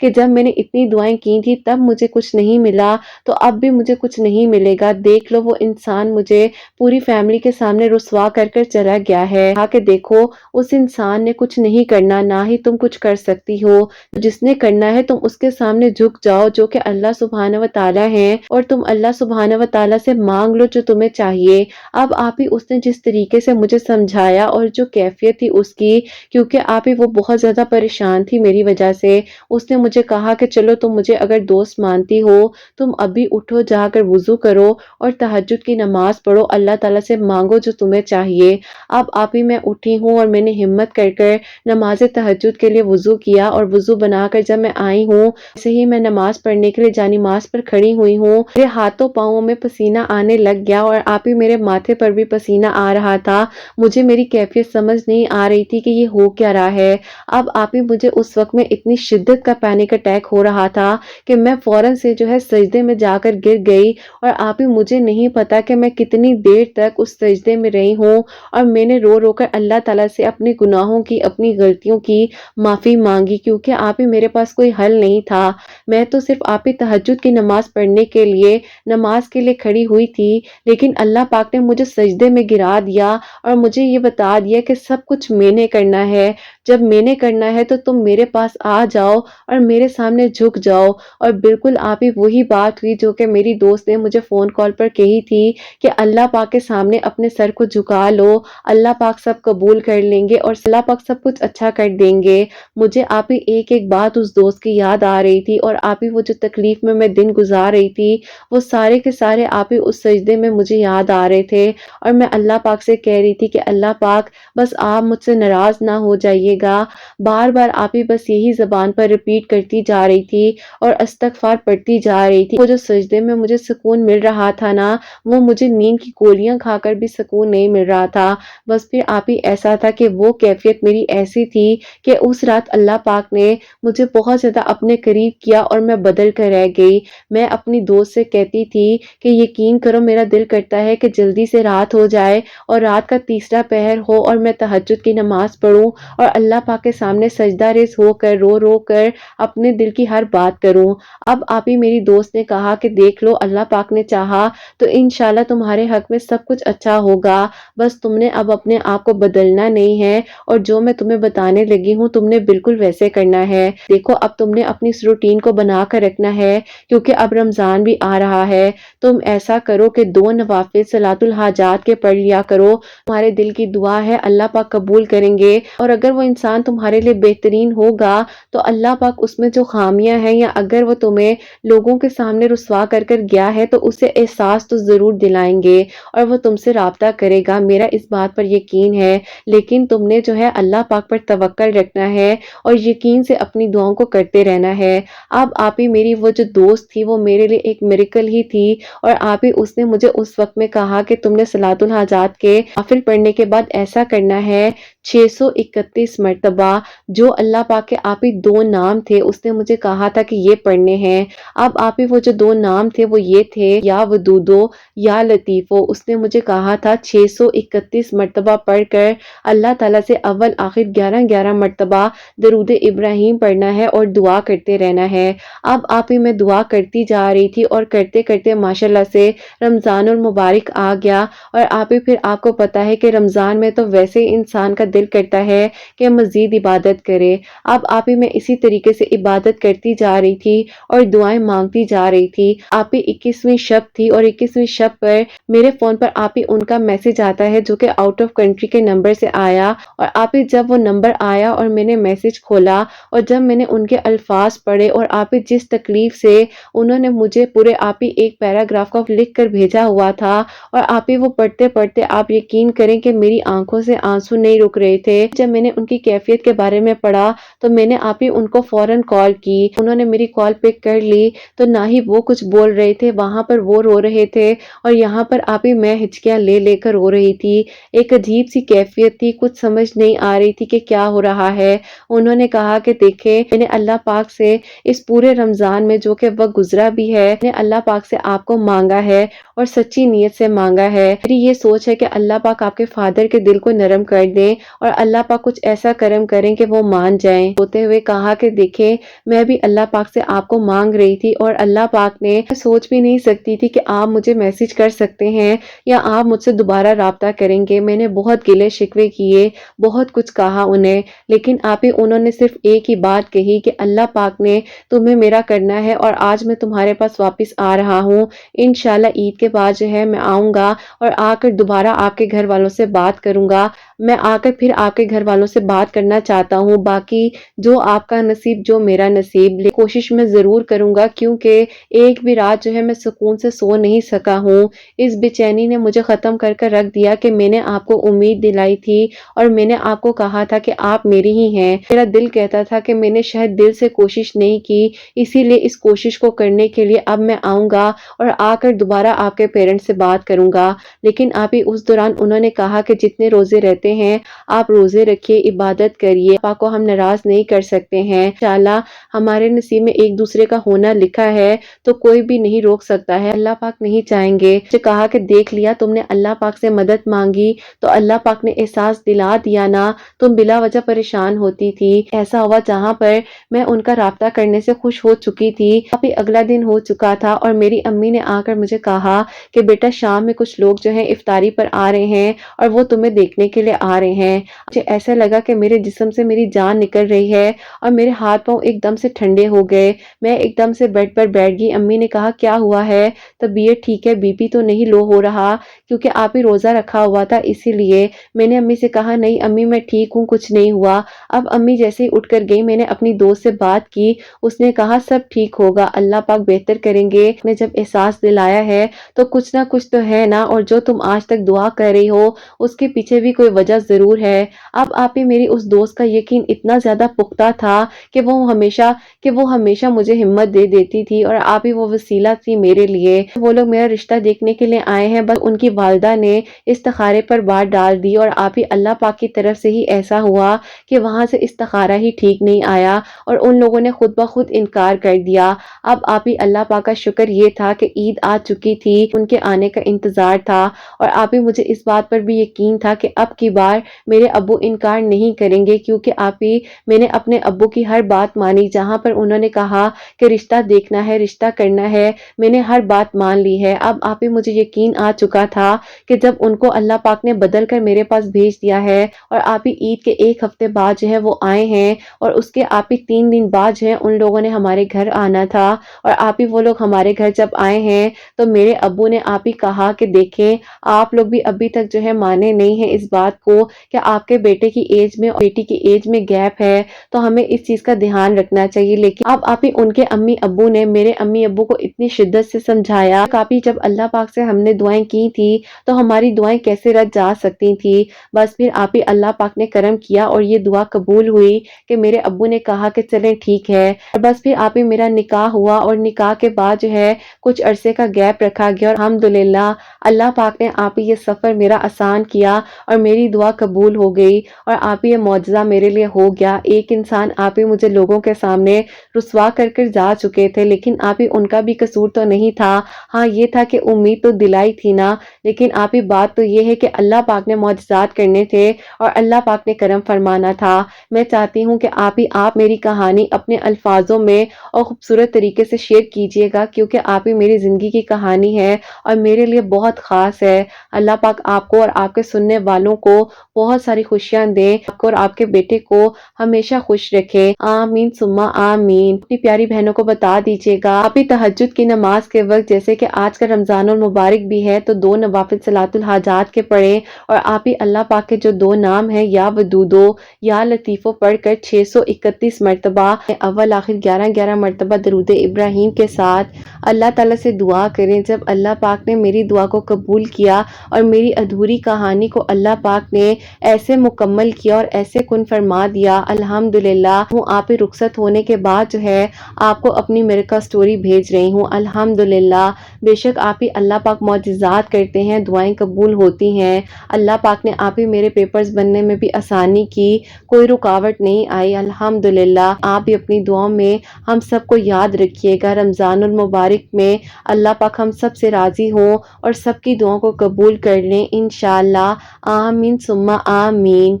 کہ جب میں نے اتنی دعائیں کی تھی تب مجھے کچھ نہیں ملا تو اب بھی مجھے کچھ نہیں ملے گا، دیکھ لو وہ انسان مجھے پوری فیملی کے سامنے رسوا کر کر چلا گیا ہے۔ کہا کہ دیکھو اس انسان نے کچھ نہیں کرنا، نہ ہی تم کچھ کر سکتی ہو، جس نے کرنا ہے تم اس کے سامنے جھک جاؤ جو کہ اللہ سبحانہ و تعالی ہیں، اور تم اللہ سبحانہ و تعالی سے مانگ لو جو تمہیں چاہیے۔ اب آپ ہی اس نے جس طریقے سے مجھے سمجھایا اور جو کیفیت تھی اس کی، کیونکہ آپ ہی وہ بہت زیادہ پریشان تھی میری وجہ سے، اس نے مجھے کہا کہ چلو تم مجھے اگر دوست مانتی ہو تم ابھی اٹھو، جا کر وضو کرو اور تہجد کی نماز پڑھو، اللہ تعالیٰ سے مانگو جو تمہیں چاہیے۔ اب آپ ہی میں اٹھی ہوں اور میں نے ہمت کر کر نماز تہجد کے لیے وضو کیا، اور وضو بنا کر جب میں آئی ہوں ایسے ہی میں نماز پڑھنے کے لیے جانماز پر کھڑی ہوئی ہوں، میرے ہاتھوں پاؤں میں پسینہ آنے لگ گیا اور آپ ہی میرے ماتھے پر بھی پسینہ آ رہا تھا۔ مجھے میری کیفیت سمجھ نہیں آ رہی تھی کہ یہ ہو کیا رہا ہے۔ اب آپ ہی مجھے اس وقت میں اتنی شدت کا پینک اٹیک ہو رہا تھا کہ میں فوراً سے جو ہے سجدے میں جا کر گر گئی، اور آپ ہی مجھے نہیں پتا کہ میں کتنی دیر تک اس سجدے میں رہی ہوں، اور میں نے رو رو کر اللہ تعالیٰ سے اپنے گناہوں کی، اپنی غلطیوں کی معافی مانگی، کیونکہ آپ ہی میرے پاس کوئی حل نہیں تھا۔ میں تو صرف آپ ہی تہجد کی نماز پڑھنے کے لیے نماز کے لیے کھڑی ہوئی تھی، لیکن اللہ پاک نے مجھے سجدے میں گرا دیا اور مجھے یہ بتا دیا کہ سب کچھ میں نے کرنا ہے، جب میں نے کرنا ہے تو تم میرے پاس آ جاؤ اور میرے سامنے جھک جاؤ۔ اور بالکل آپ ہی وہی بات ہوئی جو کہ میری دوست نے مجھے فون کال پر کہی تھی کہ اللہ پاک کے سامنے اپنے سر کو جھکا لو، اللہ پاک سب قبول کر لیں گے اور اللہ پاک سب کچھ اچھا کر دیں گے۔ مجھے آپ ہی ایک ایک بات اس دوست کی یاد آ رہی تھی، اور آپ ہی وہ جو تکلیف میں دن گزار رہی تھی وہ سارے کے سارے آپ ہی اس سجدے میں مجھے یاد آ رہے تھے، اور میں اللہ پاک سے کہہ رہی تھی کہ اللہ پاک بس آپ مجھ سے ناراض نہ ہو جائیے گا۔ بار بار آپ ہی بس یہی زبان پر ریپیٹ کرتی جا رہی تھی اور استغفار پڑھتی جا رہی تھی۔ وہ جو سجدے میں مجھے سکون مل رہا تھا نا، وہ مجھے نیند کی گولیاں کھا کر بھی سکون نہیں مل رہا تھا۔ بس پھر آپ ہی ایسا تھا کہ وہ کیفیت میری ایسی تھی کہ اس رات اللہ پاک نے مجھے بہت زیادہ اپنے قریب کیا اور میں بدل کر رہ گئی۔ میں اپنی دوست سے کہتی تھی کہ یقین کرو میرا دل کرتا ہے کہ جلدی سے رات ہو جائے اور رات کا تیسرا پہر ہو اور میں تہجد کی نماز پڑھوں اور اللہ پاک کے سامنے سجدہ ریز ہو کر رو رو کر اپنے دل کی ہر بات کروں۔ اب آپ ہی میری دوست نے کہا کہ دیکھ لو اللہ پاک نے چاہا تو انشاءاللہ تمہارے حق میں سب کچھ اچھا ہوگا، بس تم نے اب اپنے آپ کو بدلنا نہیں ہے، اور جو میں تمہیں بتانے لگی ہوں تم نے بالکل ویسے کرنا ہے۔ دیکھو اب تم نے اپنی اس روٹین کو بنا کر رکھنا ہے، کیونکہ اب رمضان بھی آ رہا ہے۔ تم ایسا کرو کہ 2 نوافل صلاۃ الحاجات کے پڑھ لیا کرو، تمہارے دل کی دعا ہے اللہ پاک قبول کریں گے، اور اگر وہ انسان تمہارے لیے بہترین ہوگا تو اللہ پاک اس میں جو خامیاں ہیں یا اگر وہ تمہیں لوگوں کے سامنے رسوا کر کر گیا ہے تو اسے احساس تو ضرور دلائیں گے اور وہ تم سے رابطہ کرے گا، میرا اس بات پر یقین ہے۔ لیکن تم نے جو ہے اللہ پاک پر توکل رکھنا ہے اور یقین سے اپنی دعاؤں کو کرتے رہنا ہے۔ اب آپ ہی میری وہ جو دوست تھی وہ میرے لیے ایک میریکل ہی تھی، اور آپ ہی اس نے مجھے اس وقت میں کہا کہ تم نے صلاۃ الحاجات کے نوافل پڑھنے کے بعد ایسا کرنا ہے 631 مرتبہ، جو اللہ پاک کے آپ ہی 2 نام تھے اس نے مجھے کہا تھا کہ یہ پڑھنے ہیں۔ اب آپ ہی وہ جو 2 نام تھے وہ یہ تھے یا ودودو یا لطیفو، اس نے مجھے کہا تھا 631 مرتبہ پڑھ کر اللہ تعالیٰ سے اول آخر 11 مرتبہ درود ابراہیم پڑھنا ہے اور دعا کرتے رہنا ہے۔ اب آپ ہی میں دعا کرتی جا رہی تھی اور کرتے کرتے ماشاءاللہ سے رمضان المبارک آ گیا، اور آپ ہی پھر آپ کو پتا ہے کہ رمضان میں تو ویسے ہی انسان کا دل کرتا ہے کہ مزید عبادت کرے۔ اب آپ ہی میں اسی طریقے سے عبادت کرتی جا رہی تھی اور دعائیں مانگتی جا رہی تھی۔ آپ ہی 21ویں شب تھی اور 21ویں شب پر میرے فون پر آپ ہی ان کا میسج آتا ہے جو کہ آؤٹ آف کنٹری کے نمبر سے آیا، اور آپ ہی جب وہ نمبر آیا اور میں نے میسج کھولا اور جب میں نے ان کے الفاظ پڑھے اور آپ ہی جس تکلیف سے انہوں نے مجھے پورے آپ ہی ایک پیراگراف کا لکھ کر بھیجا ہوا تھا، اور آپ ہی وہ پڑھتے پڑھتے آپ یقین کریں کہ میری آنکھوں سے آنسو نہیں رک رہے تھے۔ جب میں نے ان کی کیفیت کے بارے میں پڑھا تو میں نے آپ ہی ان کو فوراً کال کی، انہوں نے میری کال پک کر لی، تو نہ ہی وہ کچھ بول رہے تھے، وہاں پر وہ رو رہے تھے اور یہاں پر آپ ہی میں ہچکیاں لے لے کر رو رہی تھی۔ ایک عجیب سی کیفیت تھی، کچھ سمجھ نہیں آ رہی تھی کہ کیا ہو رہا ہے۔ انہوں نے کہا کہ دیکھیں میں نے اللہ پاک سے اس پورے رمضان میں جو کہ وقت گزرا بھی ہے، میں نے اللہ پاک سے آپ کو مانگا ہے اور سچی نیت سے مانگا ہے۔ میری یہ سوچ ہے کہ اللہ پاک آپ کے فادر کے دل کو نرم کر دیں اور اللہ پاک کچھ ایسا ایسا کرم کریں کہ وہ مان جائیں۔ ہوتے ہوئے کہا کہ دیکھیں میں بھی اللہ پاک سے آپ کو مانگ رہی تھی اور اللہ پاک نے سوچ بھی نہیں سکتی تھی کہ آپ مجھے میسج کر سکتے ہیں یا آپ مجھ سے دوبارہ رابطہ کریں گے۔ میں نے بہت گلے شکوے کیے، بہت کچھ کہا انہیں، لیکن آپ ہی انہوں نے صرف ایک ہی بات کہی کہ اللہ پاک نے تمہیں میرا کرنا ہے اور آج میں تمہارے پاس واپس آ رہا ہوں۔ انشاءاللہ عید کے بعد جو ہے میں آؤں گا اور آ کر دوبارہ آپ کے گھر والوں سے بات کروں گا۔ میں آ کر پھر آپ کے گھر والوں سے بات کرنا چاہتا ہوں، باقی جو آپ کا نصیب جو میرا نصیب، کوشش میں ضرور کروں گا کیونکہ ایک بھی رات جو ہے میں سکون سے سو نہیں سکا ہوں۔ اس بے چینی نے مجھے ختم کر کر رکھ دیا کہ میں نے آپ کو امید دلائی تھی اور میں نے آپ کو کہا تھا کہ آپ میری ہی ہیں۔ میرا دل کہتا تھا کہ میں نے شاید دل سے کوشش نہیں کی، اسی لیے اس کوشش کو کرنے کے لیے اب میں آؤں گا اور آ کر دوبارہ آپ کے پیرنٹس سے بات کروں گا۔ لیکن آپ ہی اس دوران انہوں نے کہا کہ جتنے روزے رہتے ہیں آپ روزے رکھیے، عبادت کریے، پاک کو ہم ناراض نہیں کر سکتے ہیں۔ انشاءاللہ ہمارے نصیب میں ایک دوسرے کا ہونا لکھا ہے تو کوئی بھی نہیں روک سکتا ہے، اللہ پاک نہیں چاہیں گے۔ مجھے کہا کہ دیکھ لیا تم نے اللہ پاک سے مدد مانگی تو اللہ پاک نے احساس دلا دیا نا، تم بلا وجہ پریشان ہوتی تھی۔ ایسا ہوا جہاں پر میں ان کا رابطہ کرنے سے خوش ہو چکی تھی، ابھی اگلا دن ہو چکا تھا اور میری امی نے آ کر مجھے کہا کہ بیٹا شام میں کچھ لوگ جو ہیں افطاری پر آ رہے ہیں اور وہ تمہیں دیکھنے کے لیے آ رہے ہیں۔ مجھے ایسا لگا کہ میرے جسم سے میری جان نکل رہی ہے اور میرے ہاتھ پاؤں ایک دم سے ٹھنڈے ہو گئے۔ میں ایک دم سے بیڈ پر بیٹھ گئی۔ امی نے کہا کیا ہوا ہے؟ طبیعت ٹھیک ہے؟ بی پی تو نہیں لو ہو رہا؟ کیونکہ آپ ہی روزہ رکھا ہوا تھا اسی لیے۔ میں نے امی سے کہا نہیں امی میں ٹھیک ہوں، کچھ نہیں ہوا۔ اب امی جیسے ہی اٹھ کر گئی، میں نے اپنی دوست سے بات کی، اس نے کہا سب ٹھیک ہوگا، اللہ پاک بہتر کریں گے۔ نے جب احساس دلایا ہے تو کچھ نہ کچھ تو ہے نا، اور جو تم آج تک دعا کر رہی ہو اس کے پیچھے بھی کوئی وجہ ضرور ہے۔ اب آپ ہی میری اس دوست کا یقین اتنا زیادہ پختہ تھا کہ وہ ہمیشہ مجھے ہمت دے دیتی تھی اور آپ ہی وہ وسیلہ تھی میرے لیے۔ وہ لوگ میرا رشتہ دیکھنے کے لیے آئے ہیں، بس ان کی والدہ نے استخارے پر بات ڈال دی اور آپ ہی اللہ پاک کی طرف سے ہی ایسا ہوا کہ وہاں سے استخارہ ہی ٹھیک نہیں آیا اور ان لوگوں نے خود بخود انکار کر دیا۔ اب آپ ہی اللہ پاک کا شکر یہ تھا کہ عید آ چکی تھی، ان کے آنے کا انتظار تھا اور آپ ہی مجھے اس بات پر بھی یقین تھا کہ اب کی بار میرے ابو انکار نہیں کریں گے، کیونکہ آپ ہی میں نے اپنے ابو کی ہر بات مانی۔ جہاں پر انہوں نے کہا کہ رشتہ دیکھنا ہے، رشتہ کرنا ہے، میں نے ہر بات مان لی ہے۔ اب آپ ہی مجھے یقین آ چکا تھا کہ جب ان کو اللہ پاک نے بدل کر میرے پاس بھیج دیا ہے اور آپ ہی عید کے ایک ہفتے بعد جو ہے وہ آئے ہیں اور اس کے آپ ہی 3 دن بعد جو ہے ان لوگوں نے ہمارے گھر آنا تھا اور آپ ہی وہ لوگ ہمارے گھر جب آئے ہیں تو میرے ابو نے آپ ہی کہا کہ دیکھیں آپ لوگ بھی ابھی تک جو ہے مانے نہیں ہیں اس بات کو کہ آپ کے بیٹے کی ایج میں اور بیٹی کی ایج میں گیپ ہے، تو ہمیں اس چیز کا دھیان رکھنا چاہیے۔ لیکن اب آپ ہی ان کے امی ابو نے میرے امی ابو کو اتنی شدت سے سمجھایا کہ آپ ہی جب اللہ پاک سے ہم نے دعائیں کی تھی تو ہماری دعائیں کیسے رد جا سکتی تھی۔ بس پھر آپ ہی اللہ پاک نے کرم کیا اور یہ دعا قبول ہوئی کہ میرے ابو نے کہا کہ چلیں ٹھیک ہے، اور بس پھر آپ ہی میرا نکاح ہوا اور نکاح کے بعد جو ہے کچھ عرصے کا گیپ رکھا گیا اور الحمدللہ اللہ پاک نے آپ ہی یہ سفر میرا آسان کیا اور میری دعا قبول ہو گئی اور آپ ہی یہ معجزہ میرے لیے ہو گیا۔ ایک انسان آپ ہی مجھے لوگوں کے سامنے رسوا کر کر جا چکے تھے، لیکن آپ ہی ان کا بھی قصور تو نہیں تھا، ہاں یہ تھا کہ امید تو دلائی تھی نا، لیکن آپ ہی بات تو یہ ہے کہ اللہ پاک نے معجزات کرنے تھے اور اللہ پاک نے کرم فرمانا تھا۔ میں چاہتی ہوں کہ آپ میری کہانی اپنے الفاظوں میں اور خوبصورت طریقے سے شیئر کیجئے گا، کیونکہ آپ ہی میری زندگی کی کہانی ہے اور میرے لیے بہت خاص ہے۔ اللہ پاک آپ کو اور آپ کے سننے والوں کو بہت ساری خوشیاں دیں، آپ کو اور آپ کے بیٹے کو ہمیشہ خوش رکھے، آمین ثم آمین۔ اپنی پیاری بہنوں کو بتا دیجئے گا آپ ہی تہجد کی نماز کے وقت، جیسے کہ آج کا رمضان المبارک بھی ہے، تو 2 نوافل صلاۃ الحاجات کے پڑھیں اور آپ ہی اللہ پاک کے جو 2 نام ہیں یا ودودو یا لطیفو پڑھ کر 631 مرتبہ اول آخر 11 مرتبہ درود ابراہیم کے ساتھ اللہ تعالیٰ سے دعا کریں۔ جب اللہ پاک نے میری دعا کو قبول کیا اور میری ادھوری کہانی کو اللہ پاک نے ایسے مکمل کیا اور ایسے کن فرما دیا، الحمدللہ ہوں آپ ہی رخصت ہونے کے بعد جو ہے آپ کو اپنی میرکل سٹوری بھیج رہی ہوں۔ الحمدللہ بے شک آپ ہی اللہ پاک معجزات کرتے ہیں، دعائیں قبول ہوتی ہیں۔ اللہ پاک نے آپ ہی میرے پیپرز بننے میں بھی آسانی کی، کوئی رکاوٹ نہیں آئی، الحمدللہ۔ آپ بھی اپنی دعاؤں میں ہم سب کو یاد رکھیے گا۔ رمضان المبارک میں اللہ پاک ہم سب سے راضی ہوں اور سب کی دعاؤں کو قبول کر لیں انشاءاللہ، آمین ثم آمین۔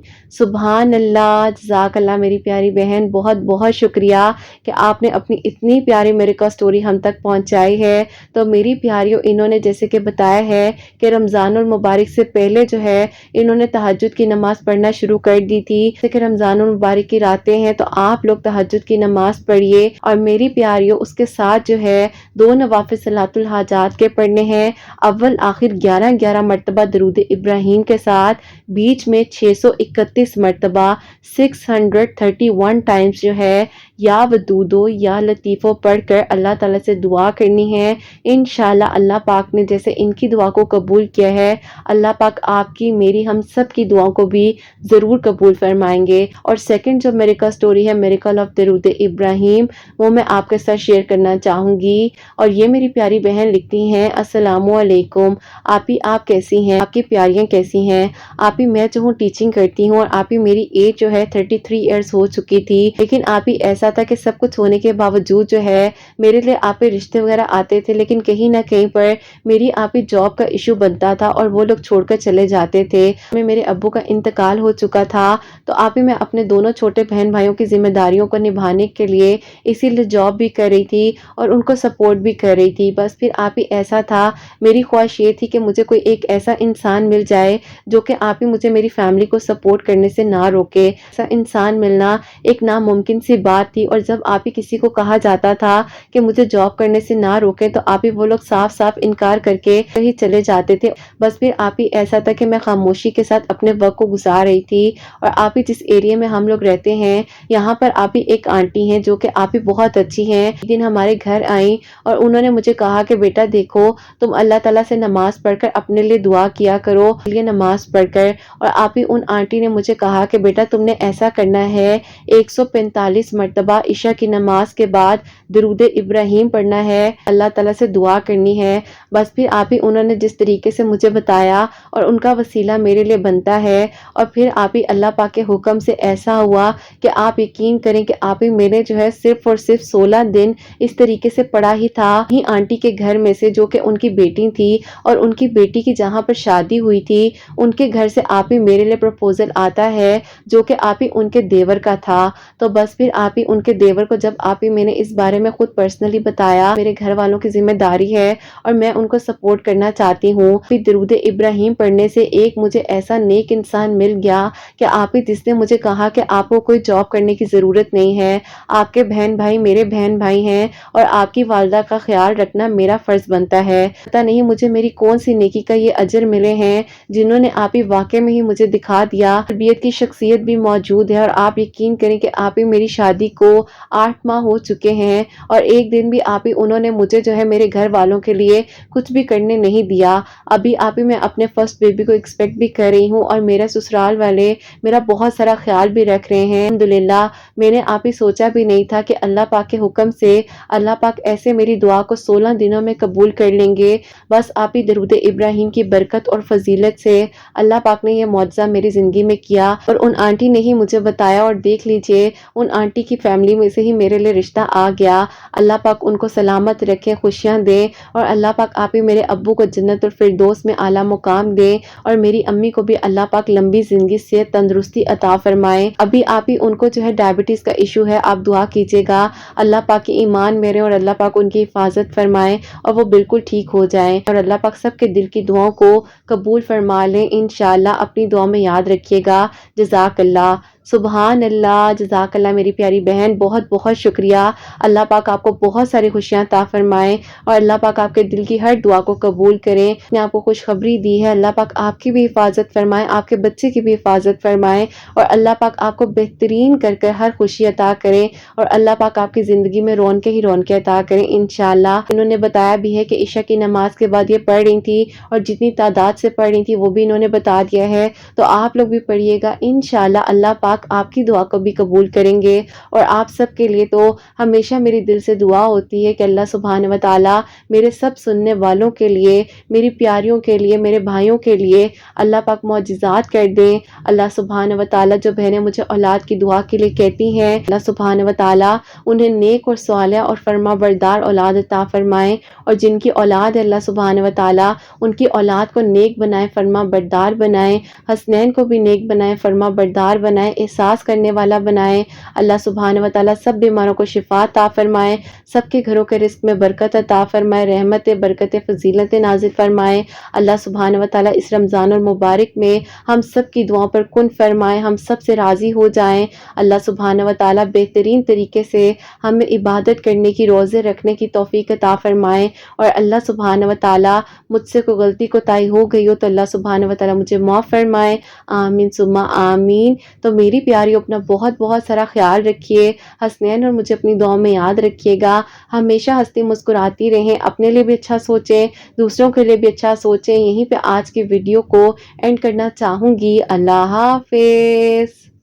سبحان اللہ، جزاک اللہ میری پیاری بہن، بہت بہت شکریہ کہ آپ نے اپنی اتنی پیاری میریکل سٹوری ہم تک پہنچائی ہے۔ تو میری پیاریوں، انہوں نے جیسے کہ بتایا ہے کہ رمضان المبارک سے پہلے جو ہے انہوں نے تہجد کی نماز پڑھنا شروع کر دی تھی۔ جیسے کہ رمضان المبارک کی راتیں ہیں تو آپ لوگ تہجد کی نماز پڑھیے، اور میری پیاریوں اس کے ساتھ جو ہے 2 نوافل صلاۃ الحاجات کے پڑھنے ہیں، اول آخر 11 مرتبہ درود ابراہیم کے ساتھ، بیچ میں 631 مرتبہ 631 ٹائمز جو ہے یا ودودو یا لطیفو پڑھ کر اللہ تعالیٰ سے دعا کرنی ہے۔ انشاءاللہ اللہ پاک نے جیسے ان کی دعا کو قبول کیا ہے، اللہ پاک آپ کی، میری، ہم سب کی دعاؤں کو بھی ضرور قبول فرمائیں گے۔ اور سیکنڈ جو میریکل سٹوری ہے، میریکل آف درود ابراہیم، وہ میں آپ کے ساتھ شیئر کرنا چاہوں گی۔ اور یہ میری پیاری بہن لکھتی ہیں، السلام علیکم آپی، آپ کیسی ہیں؟ آپ کی پیاریاں کیسی ہیں؟ آپی میں جو ہوں ٹیچنگ کرتی ہوں، اور آپی میری ایج جو ہے 33 ایئرس ہو چکی تھی، لیکن آپی ایسا تھا کہ سب کچھ ہونے کے باوجود جو ہے میرے لیے آپی رشتے وغیرہ آتے تھے، لیکن کہیں نہ کہیں پر میری آپی جاب کا ایشو بنتا تھا اور وہ لوگ چھوڑ کر چلے جاتے تھے۔ میرے ابو کا انتقال ہو چکا تھا، تو آپی میں اپنے دونوں چھوٹے بہن بھائیوں کی ذمہ داریوں کو نبھانے کے لیے اسی لیے جاب بھی کر رہی تھی اور ان کو سپورٹ بھی کر رہی تھی۔ بس پھر آپی ایسا تھا، میری خواہش یہ تھی کہ مجھے کوئی ایک ایسا انسان مل جائے جو کہ آپی مجھے میری فیملی کو سپورٹ کرنے سے نہ روکے۔ ایسا انسان ملنا ایک ناممکن سی بات تھی، اور جب آپی کسی کو کہا جاتا تھا کہ مجھے جاب کرنے سے نہ روکے تو آپی وہ لوگ صاف صاف انکار کر کے ہی چلے جاتے تھے۔ بس پھر آپی ایسا تھا کہ میں خاموشی کے ساتھ اپنے وقت کو گزار رہی تھی، اور آپی جس ایریا میں ہم لوگ رہتے ہیں یہاں پر آپی ایک آنٹی ہیں جو کہ آپی بہت اچھی ہیں۔ ایک دن ہمارے گھر آئیں اور انہوں نے مجھے کہا کہ بیٹا دیکھو، تم اللہ تعالیٰ سے نماز پڑھ کر اپنے لیے دعا کیا کرو، لیے نماز پڑھ کر۔ اور آپی ان آنٹی نے مجھے کہا کہ بیٹا تم نے ایسا کرنا ہے، 145 مرتبہ عشاء کی نماز کے بعد درود ابراہیم پڑھنا ہے، اللہ تعالیٰ سے دعا کرنی ہے۔ بس پھر آپی انہوں نے جس طریقے سے مجھے بتایا اور ان کا وسیلہ میرے لیے بنتا ہے، اور پھر آپی اللہ پاک کے حکم سے ایسا ہوا کہ آپ یقین کریں کہ آپی میرے جو ہے صرف اور صرف 16 دن اس طریقے سے پڑا ہی تھا۔ ہی آنٹی کے گھر میں سے جو کہ ان کی بیٹی تھی، اور ان کی بیٹی کی جہاں پر شادی ہوئی تھی ان کے گھر سے آپی میرے لیے پروپوزل آتا ہے جو کہ آپی ان کے دیور کا تھا۔ تو بس پھر آپی ان کے دیور کو جب آپی میں نے اس بارے میں خود پرسنلی بتایا، میرے گھر والوں کی ذمہ داری ہے اور میں ان کو سپورٹ کرنا چاہتی ہوں، پھر درود ابراہیم پڑھنے سے ایک مجھے ایسا نیک انسان مل گیا کہ آپی جس نے مجھے کہا کہ آپ کو کوئی جاب کرنے کی ضرورت نہیں ہے، آپ کے بہن بھائی میرے بہن بھائی ہیں اور آپ کی والدہ کا خیال رکھنا میرا فرض بنتا ہے۔ پتہ نہیں مجھے میری کون سی نیکی کا یہ اجر ملے ہیں جنہوں نے آپی واقع میں ہی مجھے دکھا دیا، تربیت کی شخصیت بھی موجود ہے۔ اور آپ یقین کریں کہ آپی میری شادی کو 8 ماہ ہو چکے ہیں، اور ایک دن بھی آپی انہوں نے مجھے جو ہے میرے گھر والوں کے لیے کچھ بھی کرنے نہیں دیا۔ ابھی آپی میں اپنے فرسٹ بیبی کو ایکسپیکٹ بھی کر رہی ہوں، اور میرا سسرال والے میرا بہت سارا خیال بھی رکھ رہے ہیں الحمدللہ۔ میں نے آپی سوچا بھی نہیں تھا کہ اللہ پاک کے حکم سے اللہ پاک ایسے میری دعا کو 16 دنوں میں قبول کر لیں گے۔ بس آپی درود ابراہیم کی برکت اور فضیلت سے اللہ پاک نے یہ معجزہ میری زندگی میں کیا، اور ان آنٹی نے ہی مجھے بتایا، اور دیکھ لیجئے ان آنٹی کی فیملی میں سے ہی میرے لیے رشتہ آ گیا۔ اللہ پاک ان کو سلامت رکھیں، خوشیاں دیں، اور اللہ پاک آپی میرے ابو کو جنت الفردوس میں اعلیٰ مقام دیں، اور میری امی کو بھی اللہ پاک لمبی زندگی سے تندرستی عطا فرمائیں۔ ابھی آپی ان کو جو ہے ڈائبٹیز کا ایشو ہے، آپ دعا کیجئے گا اللہ پاک کی ایمان میرے اور اللہ پاک ان کی حفاظت فرمائیں اور وہ بالکل ٹھیک ہو جائیں، اور اللہ پاک سب کے دل کی دعاؤں کو قبول فرما لیں انشاءاللہ۔ اپنی دعا میں یاد رکھیے گا۔ جزاک اللہ، سبحان اللہ، جزاک اللہ میری پیاری بہن، بہت بہت شکریہ۔ اللہ پاک آپ کو بہت ساری خوشیاں عطا فرمائیں، اور اللہ پاک آپ کے دل کی ہر دعا کو قبول کریں۔ نے آپ کو خوشخبری دی ہے، اللہ پاک آپ کی بھی حفاظت فرمائیں، آپ کے بچے کی بھی حفاظت فرمائیں، اور اللہ پاک آپ کو بہترین کر کر ہر خوشی عطا کریں، اور اللہ پاک آپ کی زندگی میں رونقیں ہی رونقیں عطا کریں انشاءاللہ۔ انہوں نے بتایا بھی ہے کہ عشاء کی نماز کے بعد یہ پڑھ رہی تھی، اور جتنی تعداد سے پڑھ رہی تھی وہ بھی انہوں نے بتا دیا ہے، تو آپ لوگ بھی پڑھیے گا انشاءاللہ۔ اللہ پاک پاک آپ کی دعا کو بھی قبول کریں گے۔ اور آپ سب کے لیے تو ہمیشہ میری دل سے دعا ہوتی ہے کہ اللہ سبحانہ و تعالیٰ میرے سب سننے والوں کے لیے، میری پیاریوں کے لیے، میرے بھائیوں کے لیے اللہ پاک معجزات کر دیں۔ اللہ سبحانہ و تعالیٰ جو بہنیں مجھے اولاد کی دعا کے لیے کہتی ہیں، اللہ سبحانہ و تعالیٰ انہیں نیک اور صالح اور فرما بردار اولاد عطا فرمائیں، اور جن کی اولاد ہے اللہ سبحانہ و تعالیٰ ان کی اولاد کو نیک بنائیں، فرما بردار بنائیں، حسنین کو بھی نیک بنائیں، فرما بردار بنائیں، احساس کرنے والا بنائیں۔ اللہ سبحانہ و تعالیٰ سب بیماروں کو شفا عطا فرمائیں، سب کے گھروں کے رزق میں برکت عطا فرمائے، رحمت برکت فضیلت نازل فرمائے۔ اللہ سبحانہ و تعالیٰ اس رمضان المبارک میں ہم سب کی دعاؤں پر کن فرمائے، ہم سب سے راضی ہو جائیں۔ اللہ سبحانہ و تعالیٰ بہترین طریقے سے ہمیں عبادت کرنے کی، روزے رکھنے کی توفیق عطا فرمائے، اور اللہ سبحانہ و تعالیٰ مجھ سے کوئی غلطی کوتاہی ہو گئی ہو تو اللہ سبحانہ و تعالیٰ مجھے معاف فرمائے، آمین ثم آمین۔ تو میری پیاریوں اپنا بہت بہت سارا خیال رکھیے، حسنین اور مجھے اپنی دعاؤں میں یاد رکھیے گا، ہمیشہ ہنستی مسکراتی رہیں، اپنے لیے بھی اچھا سوچیں، دوسروں کے لیے بھی اچھا سوچیں۔ یہیں پہ آج کی ویڈیو کو اینڈ کرنا چاہوں گی۔ اللہ حافظ۔